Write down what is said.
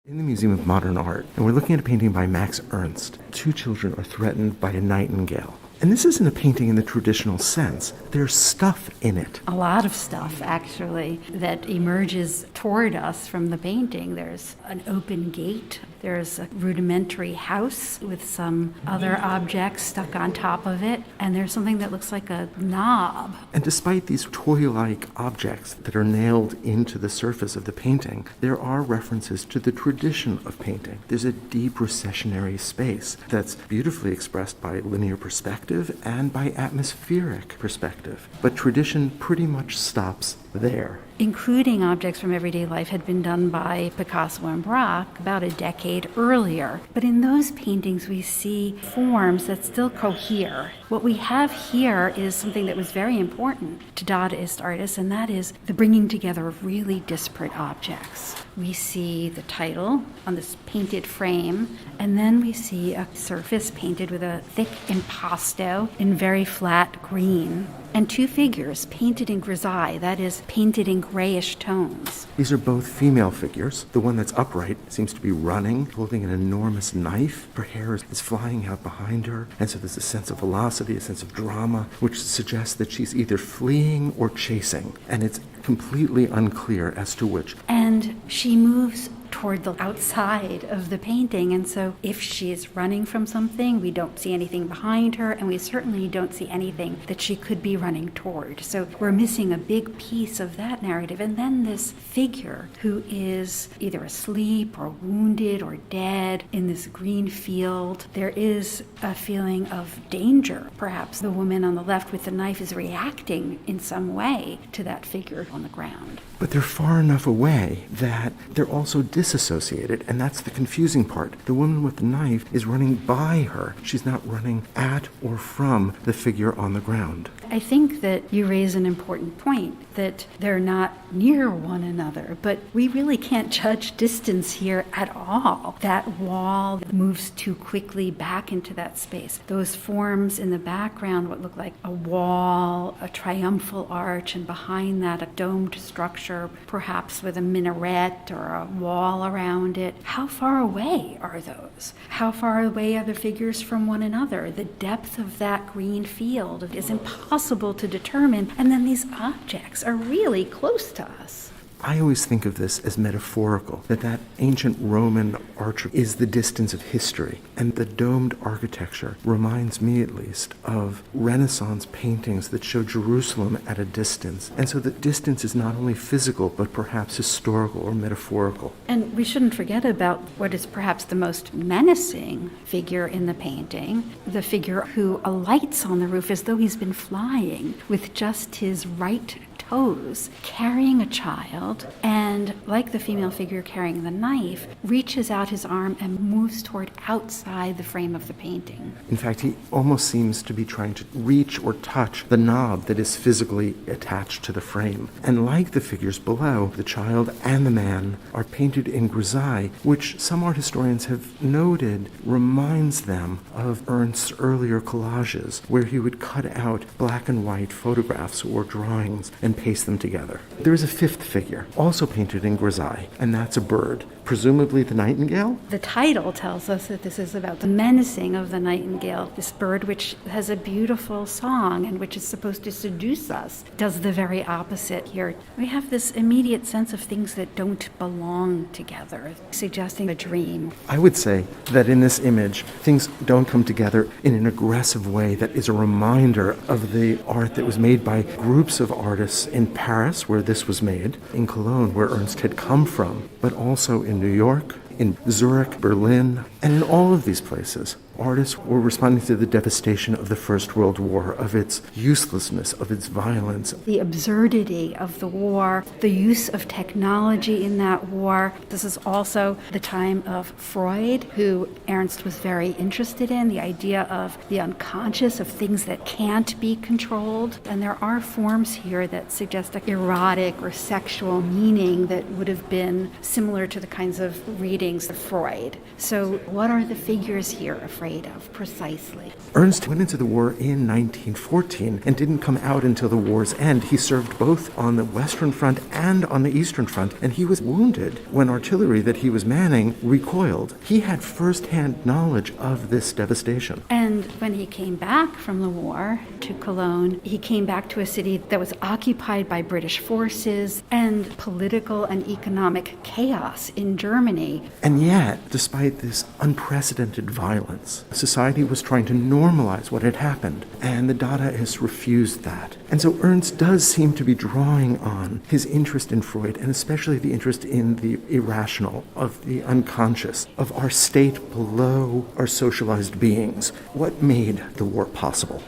In the Museum of Modern Art, and we're looking at a painting by Max Ernst. Two children are threatened by a nightingale. And this isn't a painting in the traditional sense. There's stuff in it. A lot of stuff, actually, that emerges toward us from the painting. There's an open gate. There's a rudimentary house with some other objects stuck on top of it. And there's something that looks like a knob. And despite these toy-like objects that are nailed into the surface of the painting, there are references to the tradition of painting. There's a deep recessionary space that's beautifully expressed by linear perspective and by atmospheric perspective. But tradition pretty much stops there. Including objects from everyday life had been done by Picasso and Braque about a decade earlier. But in those paintings, we see forms that still cohere. What we have here is something that was very important to Dadaist artists, and that is the bringing together of really disparate objects. We see the title on this painted frame, and then we see a surface painted with a thick impasto in very flat green, and two figures painted in grisaille, that is, painted in grayish tones. These are both female figures. The one that's upright seems to be running, holding an enormous knife. Her hair is flying out behind her, and so there's a sense of velocity, a sense of drama, which suggests that she's either fleeing or chasing, and it's completely unclear as to which. And she moves toward the outside of the painting, and so if she is running from something, we don't see anything behind her, and we certainly don't see anything that she could be running toward. So we're missing a big piece of that narrative. And then this figure who is either asleep or wounded or dead in this green field. There is a feeling of danger. Perhaps the woman on the left with the knife is reacting in some way to that figure on the ground. But they're far enough away that they're also disassociated, and that's the confusing part. The woman with the knife is running by her. She's not running at or from the figure on the ground. I think that you raise an important point, that they're not near one another, but we really can't judge distance here at all. That wall moves too quickly back into that space. Those forms in the background, what look like a wall, a triumphal arch, and behind that a domed structure, perhaps with a minaret or a wall around it. How far away are those? How far away are the figures from one another? The depth of that green field is impossible to determine, and then these objects are really close to us. I always think of this as metaphorical, that ancient Roman archery is the distance of history, and the domed architecture reminds me, at least, of Renaissance paintings that show Jerusalem at a distance. And so the distance is not only physical, but perhaps historical or metaphorical. And we shouldn't forget about what is perhaps the most menacing figure in the painting, the figure who alights on the roof as though he's been flying with just his right toes, carrying a child, and like the female figure carrying the knife, reaches out his arm and moves toward outside the frame of the painting. In fact, he almost seems to be trying to reach or touch the knob that is physically attached to the frame. And like the figures below, the child and the man are painted in grisaille, which some art historians have noted reminds them of Ernst's earlier collages, where he would cut out black and white photographs or drawings and paste them together. There is a fifth figure, also painted in grisaille, and that's a bird, presumably the nightingale. The title tells us that this is about the menacing of the nightingale, this bird which has a beautiful song and which is supposed to seduce us, does the very opposite here. We have this immediate sense of things that don't belong together, suggesting a dream. I would say that in this image, things don't come together in an aggressive way that is a reminder of the art that was made by groups of artists in Paris, where this was made, in Cologne, where Ernst had come from, but also in New York, in Zurich, Berlin, and in all of these places. Artists were responding to the devastation of the First World War, of its uselessness, of its violence. The absurdity of the war, the use of technology in that war. This is also the time of Freud, who Ernst was very interested in, the idea of the unconscious, of things that can't be controlled. And there are forms here that suggest an erotic or sexual meaning that would have been similar to the kinds of readings of Freud. So what are the figures here of Freud? afraid of, precisely. Ernst went into the war in 1914 and didn't come out until the war's end. He served both on the Western Front and on the Eastern Front, and he was wounded when artillery that he was manning recoiled. He had first-hand knowledge of this devastation. And when he came back from the war to Cologne, he came back to a city that was occupied by British forces and political and economic chaos in Germany. And yet, despite this unprecedented violence, society was trying to normalize what had happened, and the Dadaists refused that. And so Ernst does seem to be drawing on his interest in Freud, and especially the interest in the irrational, of the unconscious, of our state below our socialized beings. What made the war possible?